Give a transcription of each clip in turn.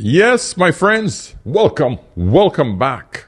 Yes, my friends, welcome back.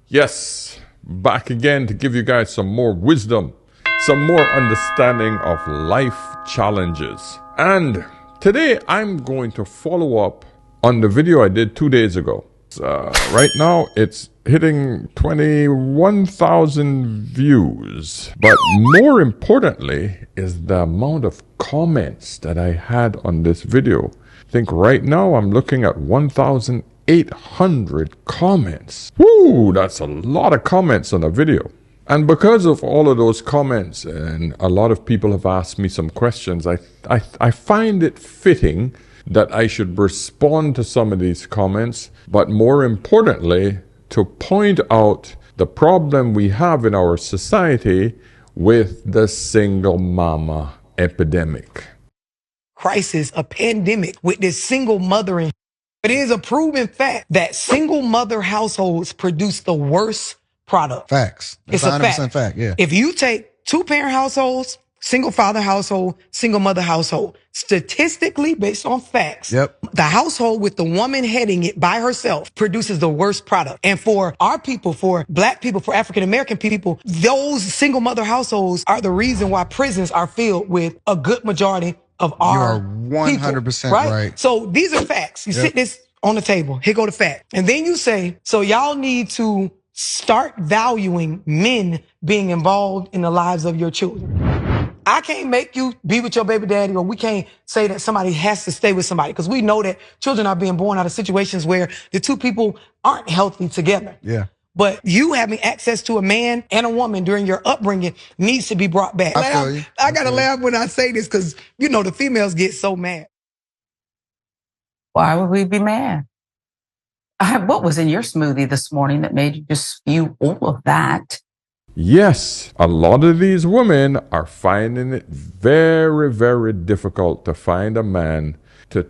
Yes, back again to give you guys some more wisdom, some more understanding of life challenges. And today I'm going to follow up on the video I did 2 days ago. Right now it's hitting 21,000 views. But more importantly is the amount of comments that I had on this video. I think right now I'm looking at 1,800 comments. Woo, that's a lot of comments on a video. And because of all of those comments, and a lot of people have asked me some questions, I find it fitting that I should respond to some of these comments, but more importantly, to point out the problem we have in our society with the single mama epidemic. Crisis, a pandemic with this single mothering. It is a proven fact that single mother households produce the worst product. Facts. That's It's a 100% fact, yeah. If you take two-parent households, single father household, single mother household, statistically based on facts, the household with the woman heading it by herself produces the worst product. And for our people, for black people, for African American people, those single mother households are the reason why prisons are filled with a good majority of our You are 100% people, right. So these are facts. You sit this on the table. Here go the fact. And then you say, so y'all need to start valuing men being involved in the lives of your children. I can't make you be with your baby daddy, or we can't say that somebody has to stay with somebody, because we know that children are being born out of situations where the two people aren't healthy together. Yeah. But you having access to a man and a woman during your upbringing needs to be brought back. I gotta laugh when I say this, because, you know, the females get so mad. Why would we be mad? What was in your smoothie this morning that made you just spew all of that? Yes, a lot of these women are finding it very, very difficult to find a man to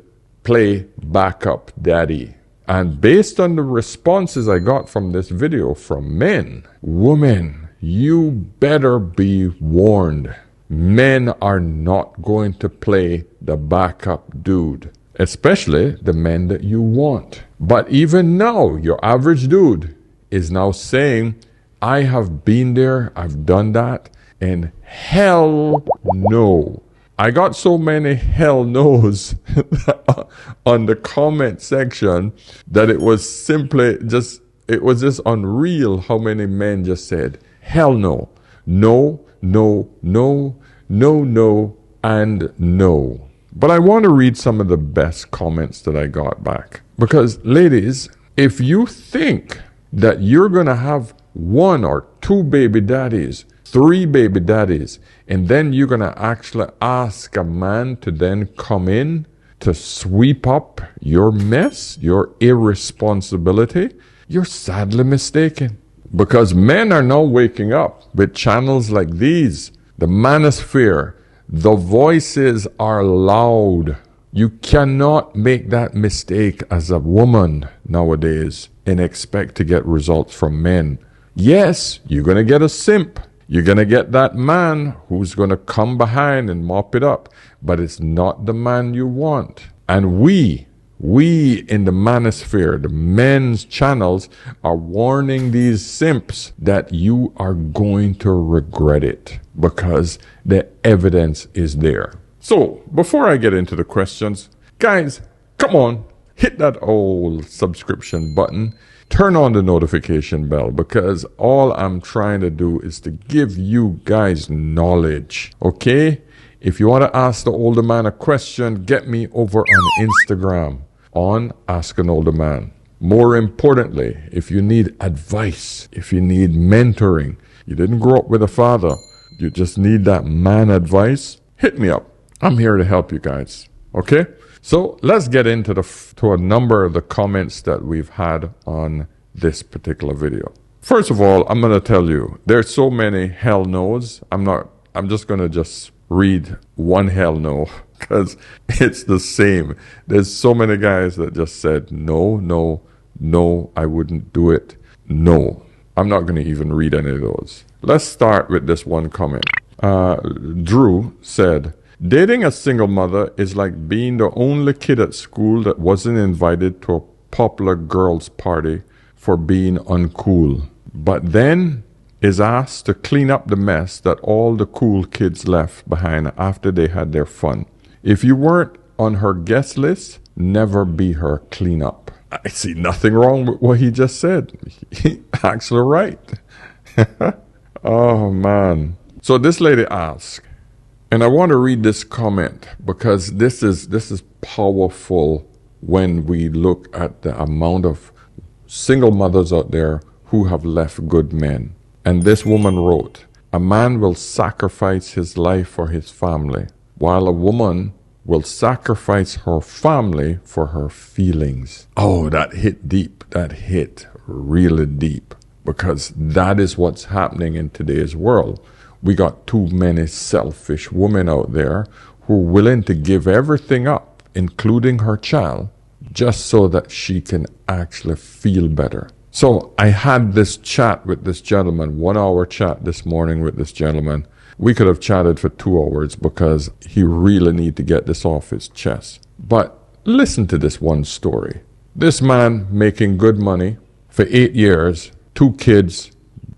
play backup daddy. And based on the responses I got from this video from men, women, you better be warned. Men are not going to play the backup dude, especially the men that you want. But even now, your average dude is now saying, I have been there, I've done that, and hell no. I got so many hell no's on the comment section that it was simply just unreal how many men just said, hell no, no, no, no, no, no, and no. But I want to read some of the best comments that I got back. Because ladies, if you think that you're going to have 1 or 2 baby daddies, 3 baby daddies, and then you're going to actually ask a man to then come in to sweep up your mess, your irresponsibility, you're sadly mistaken. Because men are now waking up with channels like these, the manosphere. The voices are loud. You cannot make that mistake as a woman nowadays and expect to get results from men. Yes, you're going to get a simp. You're going to get that man who's going to come behind and mop it up. But it's not the man you want. And we in the manosphere, the men's channels, are warning these simps that you are going to regret it because the evidence is there. So, before I get into the questions, guys, come on, hit that old subscription button. Turn on the notification bell, because all I'm trying to do is to give you guys knowledge, okay? If you want to ask the older man a question, get me over on Instagram on Ask an Older Man. More importantly, if you need advice, if you need mentoring, you didn't grow up with a father, you just need that man advice, hit me up. I'm here to help you guys, okay? So let's get into to a number of the comments that we've had on this particular video. First of all, I'm going to tell you, there's so many hell no's. I'm just going to read one hell no, because it's the same. There's so many guys that just said, no, no, no, I wouldn't do it. No, I'm not going to even read any of those. Let's start with this one comment. Drew said, Dating a single mother is like being the only kid at school that wasn't invited to a popular girls' party for being uncool, but then is asked to clean up the mess that all the cool kids left behind after they had their fun. If you weren't on her guest list, never be her cleanup. I see nothing wrong with what he just said. He's actually right. Oh, man. So this lady asked, and I want to read this comment because this is powerful when we look at the amount of single mothers out there who have left good men. And this woman wrote, "A man will sacrifice his life for his family, while a woman will sacrifice her family for her feelings." Oh, that hit deep. That hit really deep, because that is what's happening in today's world. We got too many selfish women out there who are willing to give everything up, including her child, just so that she can actually feel better. So I had this chat with this gentleman, 1 hour chat this morning with this gentleman. We could have chatted for 2 hours because he really needs to get this off his chest. But listen to this one story. This man making good money for 8 years, 2 kids,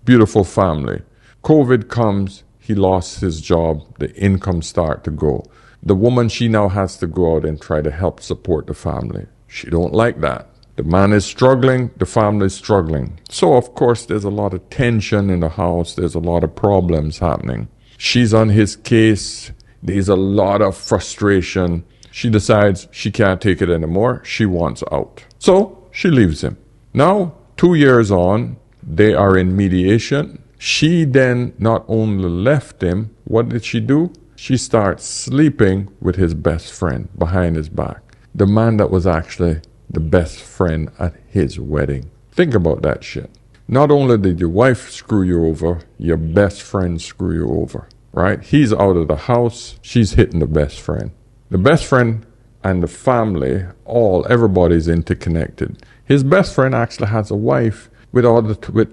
beautiful family. COVID comes, he lost his job, the income start to go. The woman, she now has to go out and try to help support the family. She don't like that. The man is struggling, the family is struggling. So of course there's a lot of tension in the house, there's a lot of problems happening. She's on his case, there's a lot of frustration. She decides she can't take it anymore, she wants out. So she leaves him. Now, 2 years on, they are in mediation. She then not only left him, what did she do? She starts sleeping with his best friend behind his back. The man that was actually the best friend at his wedding. Think about that shit. Not only did your wife screw you over, your best friend screw you over, right? He's out of the house, she's hitting the best friend. The best friend and the family, everybody's interconnected. His best friend actually has a wife with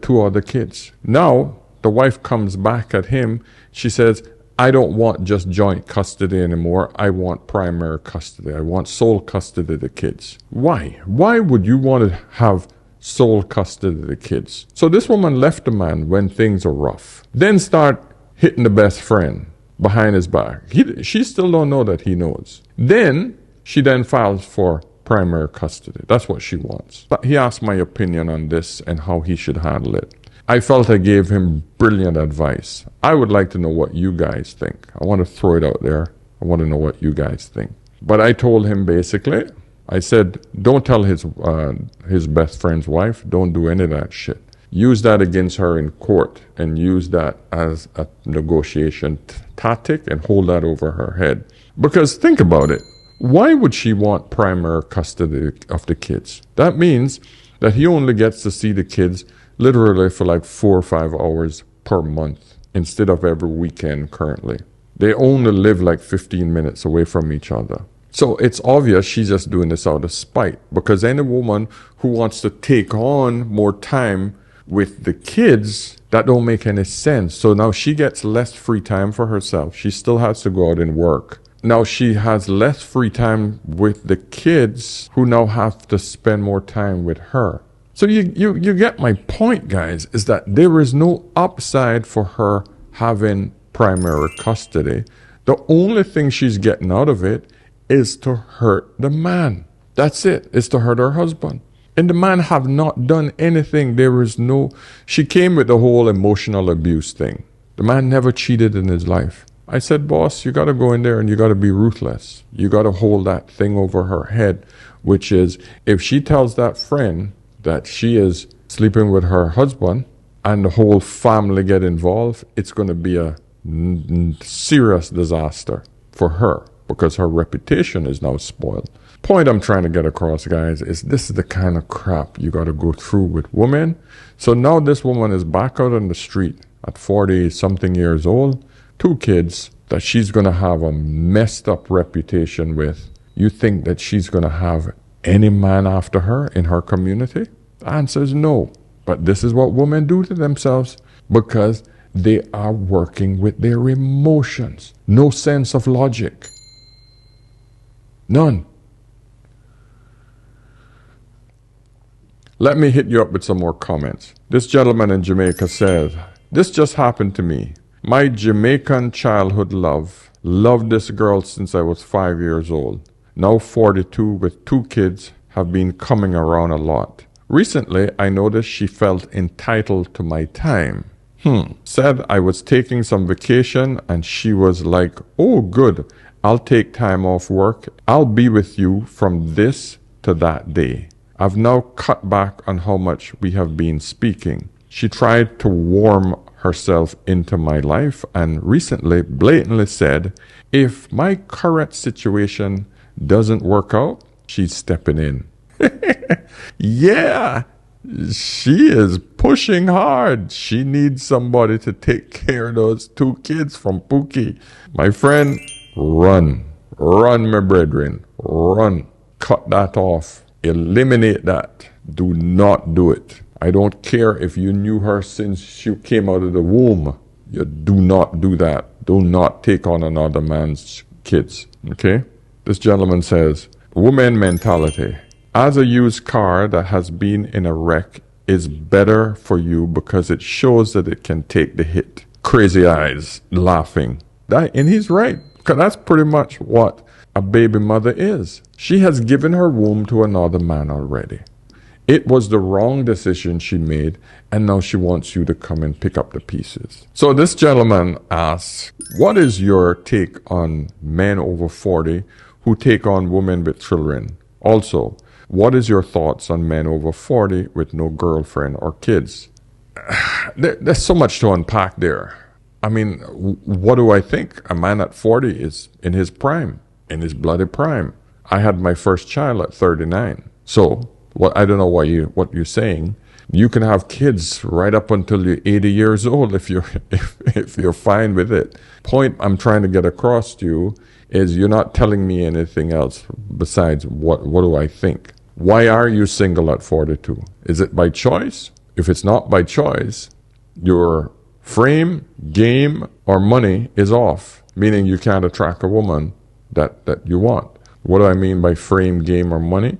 2 other kids. Now, the wife comes back at him. She says, "I don't want just joint custody anymore. I want primary custody. I want sole custody of the kids." Why? Why would you want to have sole custody of the kids? So this woman left the man when things are rough. Then start hitting the best friend behind his back. She still don't know that he knows. Then she files for primary custody. That's what she wants. But he asked my opinion on this and how he should handle it. I felt I gave him brilliant advice. I would like to know what you guys think. I want to throw it out there. I want to know what you guys think. But I told him basically, I said, don't tell his best friend's wife, don't do any of that shit. Use that against her in court and use that as a negotiation tactic and hold that over her head. Because think about it. Why would she want primary custody of the kids? That means that he only gets to see the kids literally for like 4 or 5 hours per month instead of every weekend currently. They only live like 15 minutes away from each other. So it's obvious she's just doing this out of spite, because any woman who wants to take on more time with the kids, that don't make any sense. So now she gets less free time for herself. She still has to go out and work. Now she has less free time with the kids who now have to spend more time with her. So you get my point, guys, is that there is no upside for her having primary custody. The only thing she's getting out of it is to hurt the man. That's it. It's to hurt her husband. And the man have not done anything. She came with the whole emotional abuse thing. The man never cheated in his life. I said, boss, you got to go in there and you got to be ruthless. You got to hold that thing over her head, which is if she tells that friend that she is sleeping with her husband and the whole family get involved, it's going to be a serious disaster for her because her reputation is now spoiled. Point I'm trying to get across, guys, is this is the kind of crap you got to go through with women. So now this woman is back out on the street at 40-something years old, 2 kids that she's going to have a messed up reputation with. You think that she's going to have any man after her in her community? The answer is no. But this is what women do to themselves because They are working with their emotions. No sense of logic. None. Let me hit you up with some more comments. This gentleman in Jamaica says, "This just happened to me. My Jamaican childhood love loved this girl since I was 5 years old. Now 42 with 2 kids, have been coming around a lot. Recently, I noticed she felt entitled to my time. Said I was taking some vacation and she was like, oh good, I'll take time off work. I'll be with you from this to that day. I've now cut back on how much we have been speaking. She tried to warm herself into my life and recently blatantly said, if my current situation doesn't work out, she's stepping in." Yeah, she is pushing hard. She needs somebody to take care of those 2 kids from Pookie. My friend, run. Run, my brethren. Run. Cut that off. Eliminate that. Do not do it. I don't care if you knew her since she came out of the womb. You do not do that. Do not take on another man's kids. Okay? This gentleman says, woman mentality. As a used car that has been in a wreck is better for you because it shows that it can take the hit. Crazy eyes, laughing. And he's right, because that's pretty much what a baby mother is. She has given her womb to another man already. It was the wrong decision she made, and now she wants you to come and pick up the pieces. So this gentleman asks, what is your take on men over 40 who take on women with children? Also, what is your thoughts on men over 40 with no girlfriend or kids? There's so much to unpack there. I mean, what do I think? A man at 40 is in his prime, in his bloody prime. I had my first child at 39. So, I don't know what you're saying. You can have kids right up until you're 80 years old if you're fine with it. Point I'm trying to get across to you is you're not telling me anything else besides what do I think. Why are you single at 42? Is it by choice? If it's not by choice, your frame, game, or money is off, meaning you can't attract a woman that you want. What do I mean by frame, game, or money?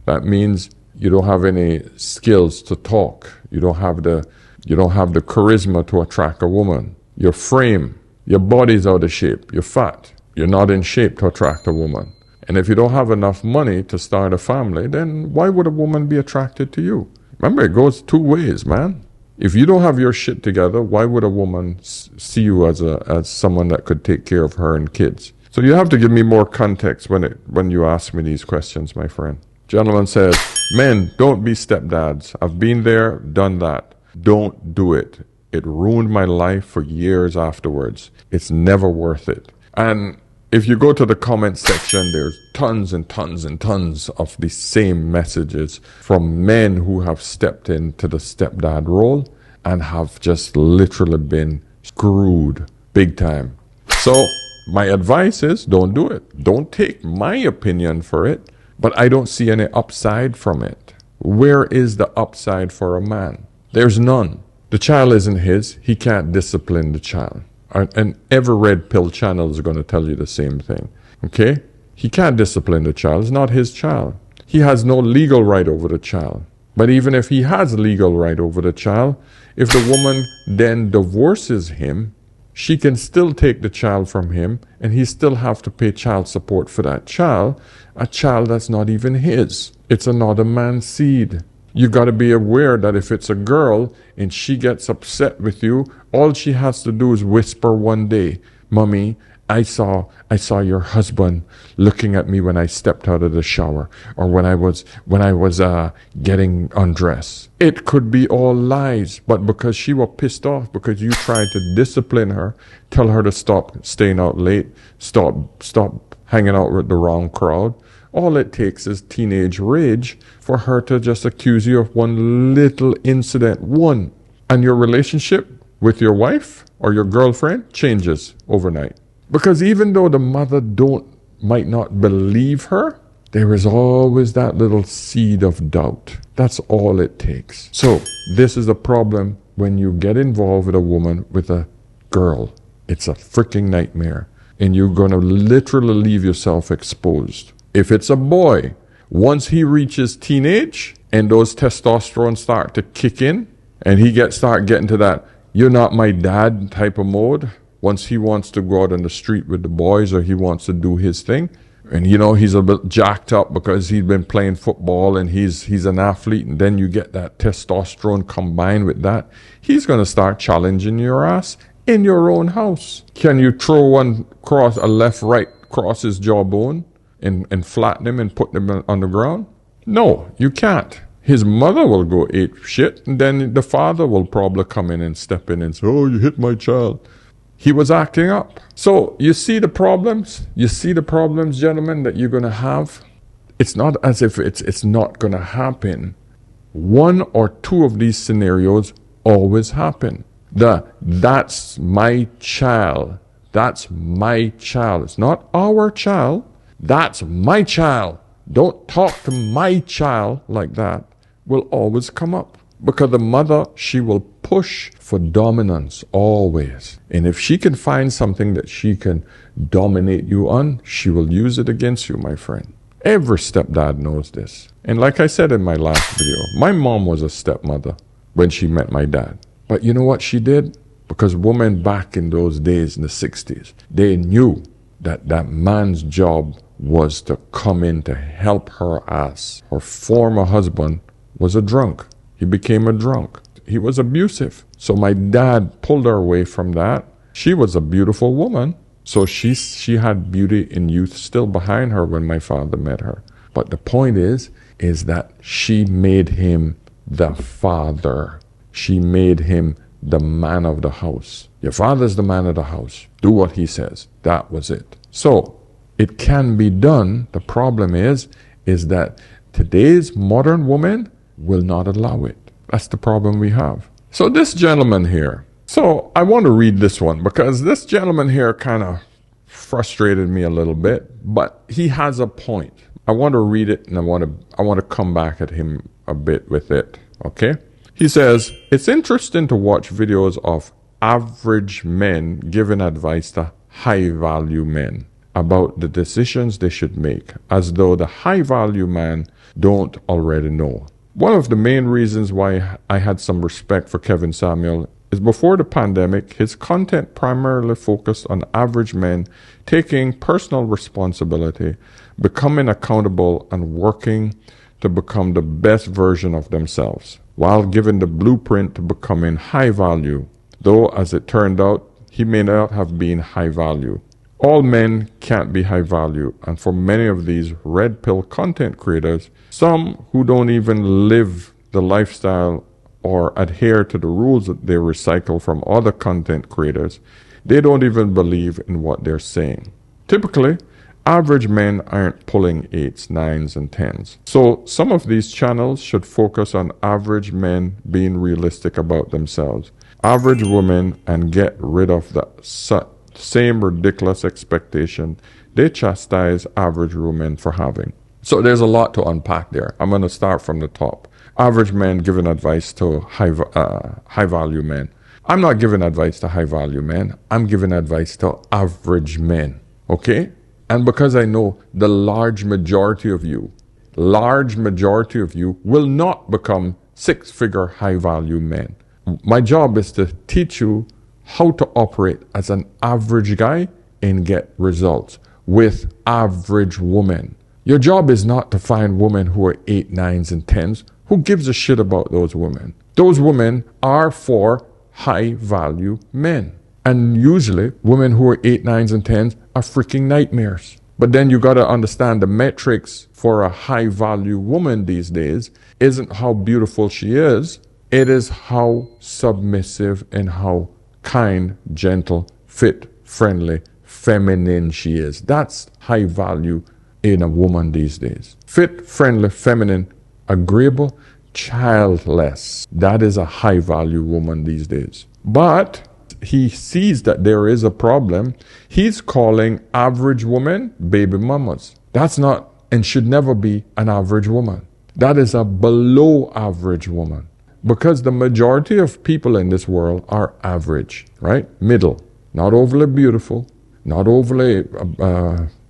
That means you don't have any skills to talk. You don't have the charisma to attract a woman. Your frame, your body's out of shape. You're fat. You're not in shape to attract a woman. And if you don't have enough money to start a family, then why would a woman be attracted to you? Remember, it goes 2 ways, man. If you don't have your shit together, why would a woman see you as someone that could take care of her and kids? So you have to give me more context when you ask me these questions, my friend. Gentleman says, men, don't be stepdads. I've been there, done that. Don't do it. It ruined my life for years afterwards. It's never worth it. And if you go to the comment section, there's tons and tons and tons of the same messages from men who have stepped into the stepdad role and have just literally been screwed big time. So my advice is don't do it. Don't take my opinion for it, but I don't see any upside from it. Where is the upside for a man? There's none. The child isn't his. He can't discipline the child. And every red pill channel is going to tell you the same thing. Okay? He can't discipline the child. It's not his child. He has no legal right over the child. But even if he has legal right over the child, if the woman then divorces him, she can still take the child from him and he still have to pay child support for that child, a child that's not even his. It's another man's seed. You got to be aware that if it's a girl and she gets upset with you, all she has to do is whisper one day, "Mommy, I saw your husband looking at me when I stepped out of the shower or when I was getting undressed." It could be all lies, but because she was pissed off because you tried to discipline her, tell her to stop staying out late, stop hanging out with the wrong crowd, all it takes is teenage rage for her to just accuse you of one little incident, one. And your relationship with your wife or your girlfriend changes overnight. Because even though the mother might not believe her, there is always that little seed of doubt. That's all it takes. So this is a problem when you get involved with a woman, with a girl, it's a freaking nightmare. And you're going to literally leave yourself exposed. If it's a boy, once he reaches teenage and those testosterone start to kick in and he start getting to that "you're not my dad" type of mode, once he wants to go out on the street with the boys or he wants to do his thing, and he's a bit jacked up because he's been playing football and he's an athlete, and then you get that testosterone combined with that, he's going to start challenging your ass in your own house. Can you throw one cross, a left-right cross his jawbone and flatten him and put him on the ground? No, you can't. His mother will go ape shit, and then the father will probably come in and step in and say, "Oh, you hit my child." He was acting up. So you see the problems? You see the problems, gentlemen, that you're going to have? It's not as if it's not going to happen. One or two of these scenarios always happen. That's my child. That's my child. It's not our child. That's my child. Don't talk to my child like that. Will always come up. Because the mother, she will push for dominance always. And if she can find something that she can dominate you on, she will use it against you, my friend. Every stepdad knows this. And like I said in my last video, my mom was a stepmother when she met my dad. But you know what she did? Because women back in those days, in the 60s, they knew that that man's job was to come in to help her ass. Her former husband was a drunk. He became a drunk. He was abusive. So my dad pulled her away from that. She was a beautiful woman. So she had beauty and youth still behind her when my father met her. But the point is that she made him the father. She made him the man of the house. Your father's the man of the house. Do what he says. That was it. So it can be done. The problem is that today's modern woman will not allow it. That's the problem we have. So this gentleman here. So I want to read this one because this gentleman here kind of frustrated me a little bit, but he has a point. I want to read it and I want to come back at him a bit with it. Okay? He says, "It's interesting to watch videos of average men giving advice to high-value men about the decisions they should make, as though the high-value man don't already know. One of the main reasons why I had some respect for Kevin Samuel is before the pandemic, his content primarily focused on average men taking personal responsibility, becoming accountable, and working to become the best version of themselves, while giving the blueprint to becoming high value, though as it turned out, he may not have been high value. All men can't be high value, and for many of these red pill content creators, some who don't even live the lifestyle or adhere to the rules that they recycle from other content creators, they don't even believe in what they're saying. Typically, average men aren't pulling 8s, 9s, and 10s. So some of these channels should focus on average men being realistic about themselves, average women, and get rid of the same ridiculous expectation they chastise average women for having. So there's a lot to unpack there. I'm going to start from the top. Average men giving advice to high value men. I'm not giving advice to high value men. I'm giving advice to average men. Okay? And because I know the large majority of you will not become six-figure high value men. My job is to teach you how to operate as an average guy and get results with average women. Your job is not to find women who are 8, 9s, and 10s. Who gives a shit about those women? Those women are for high value men. And usually women who are 8, 9s, and 10s are freaking nightmares. But then you got to understand the metrics for a high value woman these days isn't how beautiful she is. It is how submissive and how kind, gentle, fit, friendly, feminine she is. That's high value in a woman these days. Fit, friendly, feminine, agreeable, childless. That is a high value woman these days. But he sees that there is a problem. He's calling average women baby mamas. That's not and should never be an average woman. That is a below average woman. Because the majority of people in this world are average, right? Middle. Not overly beautiful, not overly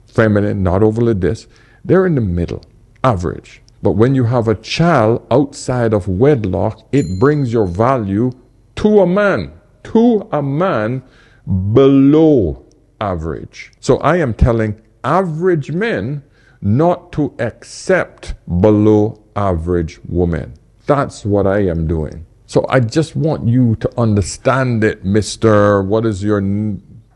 feminine, not overly this. They're in the middle, average. But when you have a child outside of wedlock, it brings your value to a man below average. So I am telling average men not to accept below average women. That's what I am doing. So I just want you to understand it, Mr. What is your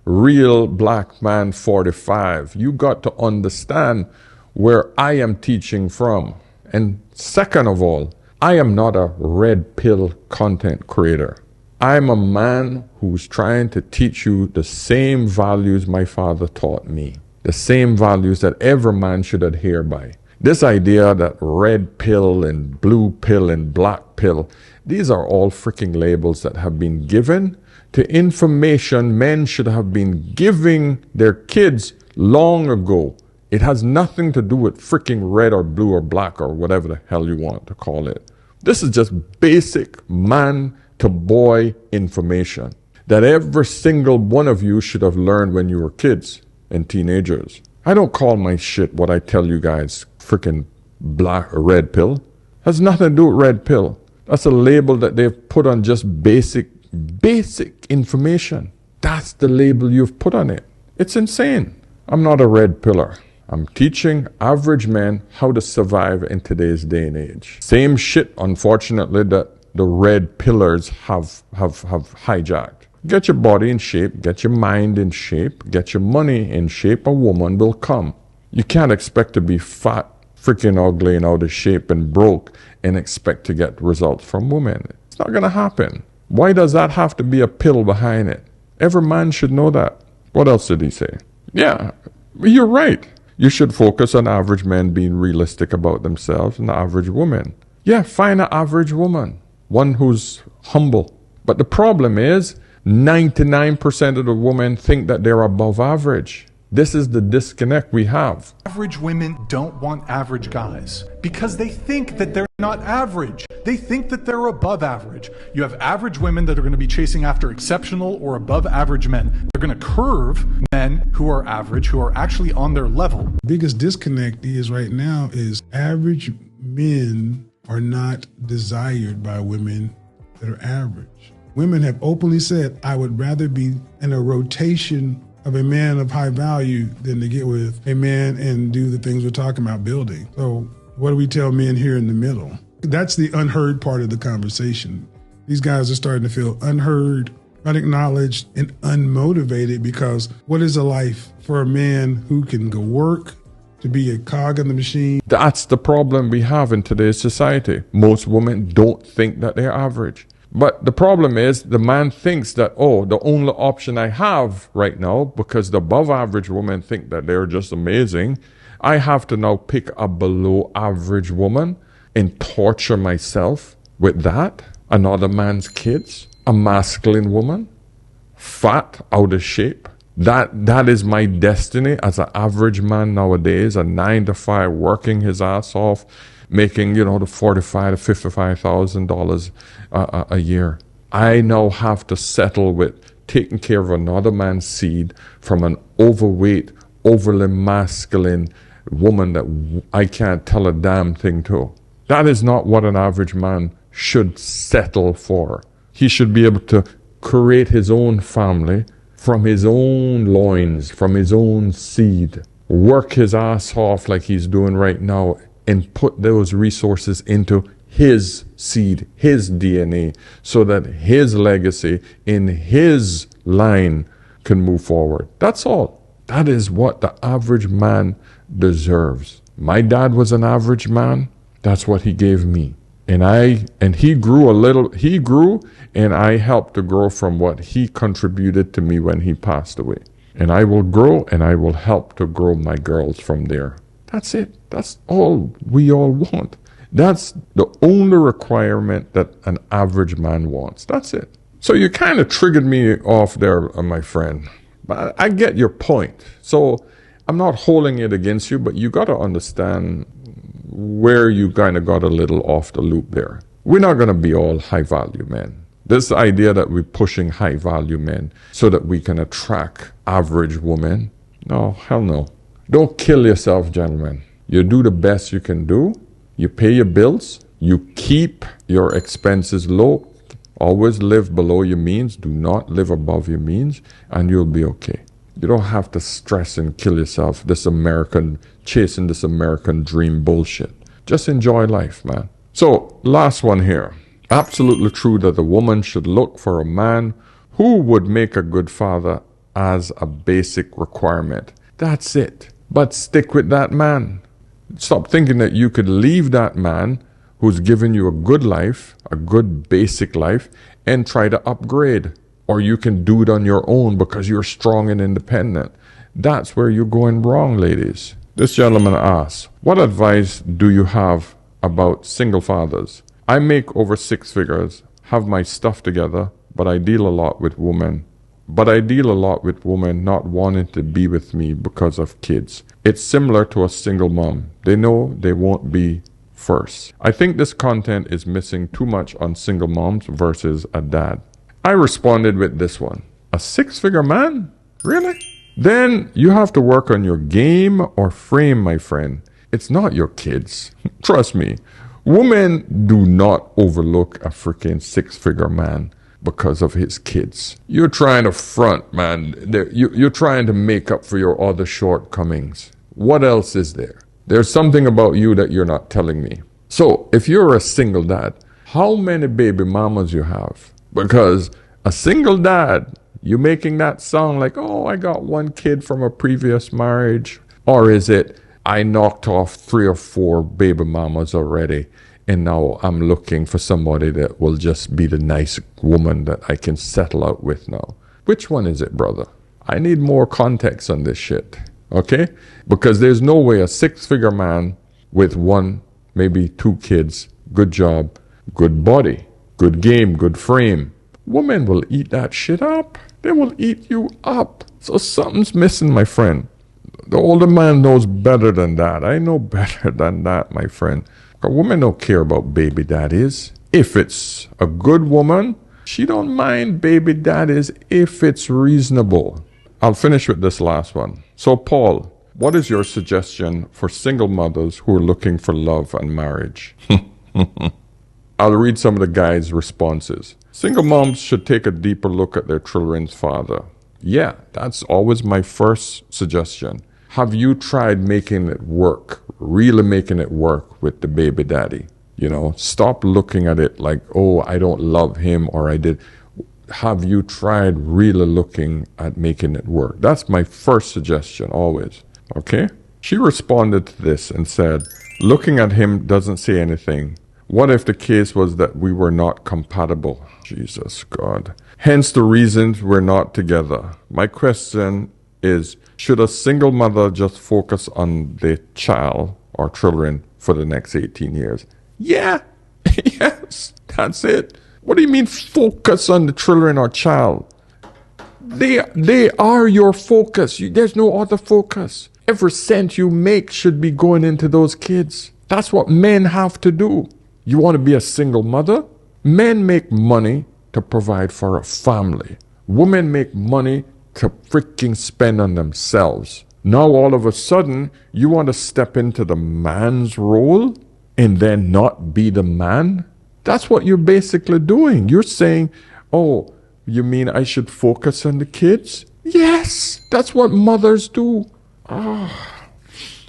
real black man 45? You got to understand where I am teaching from. And second of all, I am not a red pill content creator. I'm a man who's trying to teach you the same values my father taught me. The same values that every man should adhere by. This idea that red pill and blue pill and black pill, these are all freaking labels that have been given to information men should have been giving their kids long ago. It has nothing to do with freaking red or blue or black or whatever the hell you want to call it. This is just basic man to boy information that every single one of you should have learned when you were kids and teenagers. I don't call my shit what I tell you guys freaking black or red pill. Has nothing to do with red pill. That's a label that they've put on just basic information. That's the label you've put on it. It's insane. I'm not a red pillar. I'm teaching average men how to survive in today's day and age. Same shit, unfortunately, that the red pillars have hijacked. Get your body in shape, get your mind in shape, get your money in shape, a woman will come. You can't expect to be fat, freaking ugly and out of shape and broke and expect to get results from women. It's not going to happen. Why does that have to be a pill behind it? Every man should know that. What else did he say? Yeah, you're right. You should focus on average men being realistic about themselves and the average woman. Yeah, find an average woman. One who's humble. But the problem is 99% of the women think that they're above average. This is the disconnect we have. Average women don't want average guys because they think that they're not average. They think that they're above average. You have average women that are going to be chasing after exceptional or above average men. They're going to curve men who are average, who are actually on their level. The biggest disconnect is right now is average men are not desired by women that are average. Women have openly said, I would rather be in a rotation of a man of high value than to get with a man and do the things we're talking about building. So what do we tell men here in the middle? That's the unheard part of the conversation. These guys are starting to feel unheard, unacknowledged, and unmotivated because what is a life for a man who can go work, to be a cog in the machine? That's the problem we have in today's society. Most women don't think that they're average. But the problem is the man thinks that, oh, the only option I have right now, because the above average women think that they're just amazing, I have to now pick a below average woman and torture myself with that. Another man's kids, a masculine woman, fat, out of shape. That is my destiny as an average man nowadays, a 9-to-5 working his ass off, making, the $45,000 to $55,000 a year. I now have to settle with taking care of another man's seed from an overweight, overly masculine woman that I can't tell a damn thing to. That is not what an average man should settle for. He should be able to create his own family from his own loins, from his own seed, work his ass off like he's doing right now, and put those resources into his seed, his DNA, so that his legacy in his line can move forward. That's all. That is what the average man deserves. My dad was an average man. That's what he gave me. And he grew, and I helped to grow from what he contributed to me when he passed away. And I will grow, and I will help to grow my girls from there. That's it. That's all we all want. That's the only requirement that an average man wants. That's it. So you kind of triggered me off there, my friend. But I get your point. So I'm not holding it against you, but you got to understand where you kind of got a little off the loop there. We're not going to be all high value men. This idea that we're pushing high value men so that we can attract average women. No, hell no. Don't kill yourself, gentlemen. You do the best you can do. You pay your bills. You keep your expenses low. Always live below your means. Do not live above your means, and you'll be okay. You don't have to stress and kill yourself chasing this American dream bullshit. Just enjoy life, man. So, last one here. Absolutely true that a woman should look for a man who would make a good father as a basic requirement. That's it. But stick with that man. Stop thinking that you could leave that man who's given you a good life, a good basic life, and try to upgrade. Or you can do it on your own because you're strong and independent. That's where you're going wrong, ladies. This gentleman asks, what advice do you have about single fathers? I make over 6 figures, have my stuff together, but I deal a lot with women. Not wanting to be with me because of kids. It's similar to a single mom. They know they won't be first. I think this content is missing too much on single moms versus a dad. I responded with this one. A 6-figure man? Really? Then you have to work on your game or frame, my friend. It's not your kids. Trust me. Women do not overlook a freaking 6-figure man because of his kids. You're trying to front, man. You're trying to make up for your other shortcomings. What else is there? There's something about you that you're not telling me. So, if you're a single dad, how many baby mamas you have? Because a single dad, you making that sound like, oh, I got 1 kid from a previous marriage? Or is it, I knocked off 3 or 4 baby mamas already, and now I'm looking for somebody that will just be the nice woman that I can settle out with now? Which one is it, brother? I need more context on this shit, okay? Because there's no way a 6-figure man with 1, maybe 2 kids, good job, good body, good game, good frame. Women will eat that shit up. They will eat you up. So something's missing, my friend. The older man knows better than that. I know better than that, my friend. A woman don't care about baby daddies. If it's a good woman, she don't mind baby daddies if it's reasonable. I'll finish with this last one. So, Paul, what is your suggestion for single mothers who are looking for love and marriage? I'll read some of the guys' responses. Single moms should take a deeper look at their children's father. Yeah, that's always my first suggestion. Have you tried making it work, really making it work with the baby daddy? You know, stop looking at it like, oh, I don't love him or I did. Have you tried really looking at making it work? That's my first suggestion always, okay? She responded to this and said, looking at him doesn't say anything. What if the case was that we were not compatible? Jesus God. Hence the reasons we're not together. My question is, should a single mother just focus on the child or children for the next 18 years? Yeah, yes, that's it. What do you mean focus on the children or child? They are your focus. There's no other focus. Every cent you make should be going into those kids. That's what men have to do. You want to be a single mother? Men make money to provide for a family. Women make money to freaking spend on themselves. Now all of a sudden, you want to step into the man's role and then not be the man? That's what you're basically doing. You're saying, oh, you mean I should focus on the kids? Yes, that's what mothers do.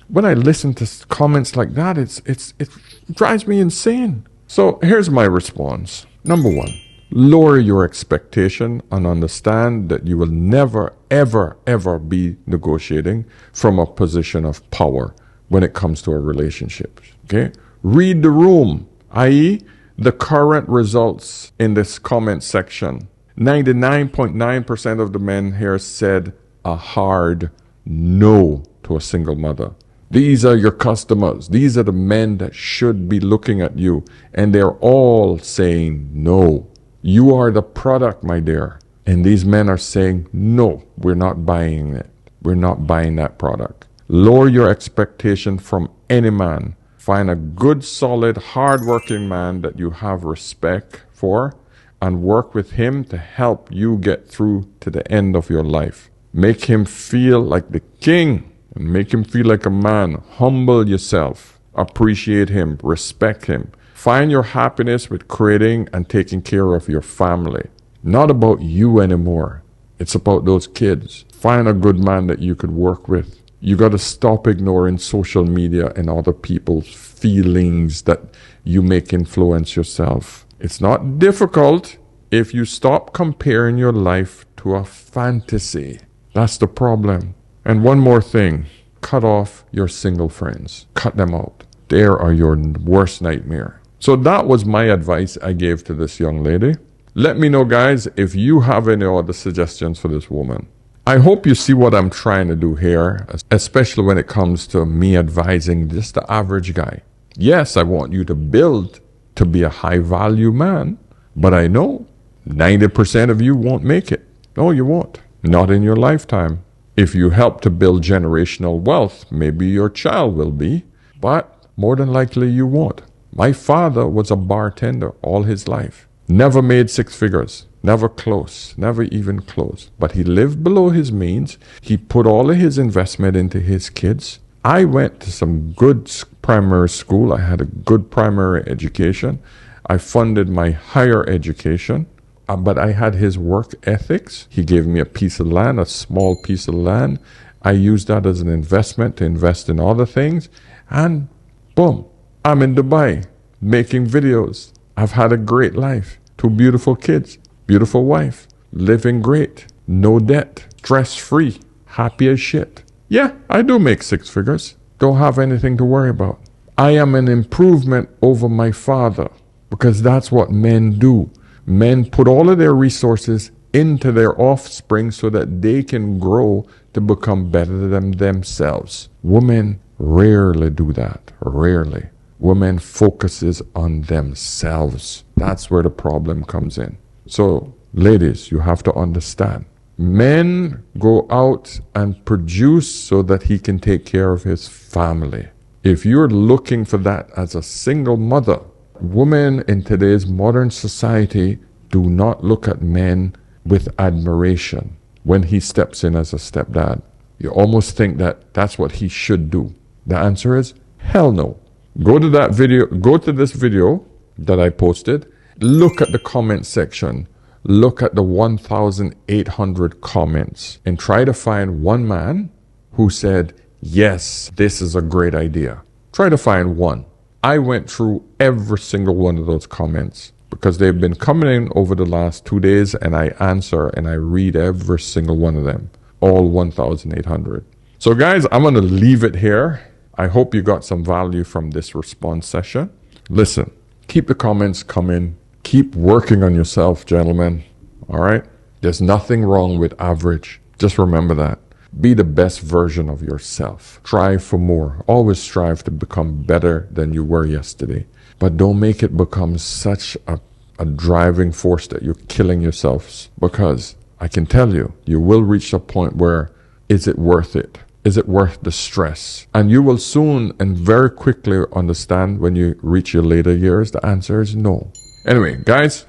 When I listen to comments like that, it drives me insane. So here's my response. Number 1, lower your expectation and understand that you will never, ever, ever be negotiating from a position of power when it comes to a relationship. Okay? Read the room, i.e., the current results in this comment section. 99.9% of the men here said a hard no to a single mother. These are your customers. These are the men that should be looking at you. And they're all saying no. You are the product, my dear. And these men are saying, no, we're not buying it. We're not buying that product. Lower your expectation from any man. Find a good, solid, hard-working man that you have respect for and work with him to help you get through to the end of your life. Make him feel like the king and make him feel like a man. Humble yourself. Appreciate him. Respect him. Find your happiness with creating and taking care of your family. Not about you anymore. It's about those kids. Find a good man that you could work with. You got to stop ignoring social media and other people's feelings that you make influence yourself. It's not difficult if you stop comparing your life to a fantasy. That's the problem. And one more thing. Cut off your single friends. Cut them out. They are your worst nightmare. So that was my advice I gave to this young lady. Let me know, guys, if you have any other suggestions for this woman. I hope you see what I'm trying to do here, especially when it comes to me advising just the average guy. Yes, I want you to build to be a high-value man, but I know 90% of you won't make it. No, you won't. Not in your lifetime. If you help to build generational wealth, maybe your child will be, but more than likely you won't. My father was a bartender all his life. Never made six figures. Never close. Never even close. But he lived below his means. He put all of his investment into his kids. I went to some good primary school. I had a good primary education. I funded my higher education. But I had his work ethics. He gave me a piece of land, a small piece of land. I used that as an investment to invest in other things. And boom, I'm in Dubai making videos. I've had a great life. 2 beautiful kids, beautiful wife, living great, no debt, stress-free, happy as shit. Yeah, I do make 6 figures. Don't have anything to worry about. I am an improvement over my father because that's what men do. Men put all of their resources into their offspring so that they can grow to become better than themselves. Women rarely do that. Rarely. Women focuses on themselves. That's where the problem comes in. So, ladies, you have to understand. Men go out and produce so that he can take care of his family. If you're looking for that as a single mother, women in today's modern society do not look at men with admiration when he steps in as a stepdad. You almost think that that's what he should do. The answer is hell no. Go to that video, go to this video that I posted, look at the comment section, look at the 1,800 comments and try to find one man who said, yes, this is a great idea. Try to find one. I went through every single one of those comments because they've been coming in over the last 2 days and I answer and I read every single one of them, all 1,800. So guys, I'm going to leave it here. I hope you got some value from this response session. Listen, keep the comments coming. Keep working on yourself, gentlemen. All right? There's nothing wrong with average. Just remember that. Be the best version of yourself. Strive for more. Always strive to become better than you were yesterday. But don't make it become such a driving force that you're killing yourselves. Because I can tell you, you will reach a point where, is it worth it? Is it worth the stress? And you will soon and very quickly understand when you reach your later years, the answer is no. Anyway, guys,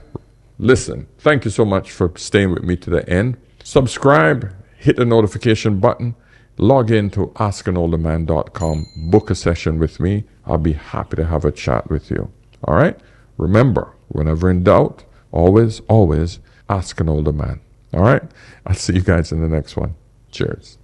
listen, thank you so much for staying with me to the end. Subscribe, hit the notification button, log in to askanolderman.com, book a session with me. I'll be happy to have a chat with you. All right? Remember, whenever in doubt, always, always ask an older man. All right? I'll see you guys in the next one. Cheers.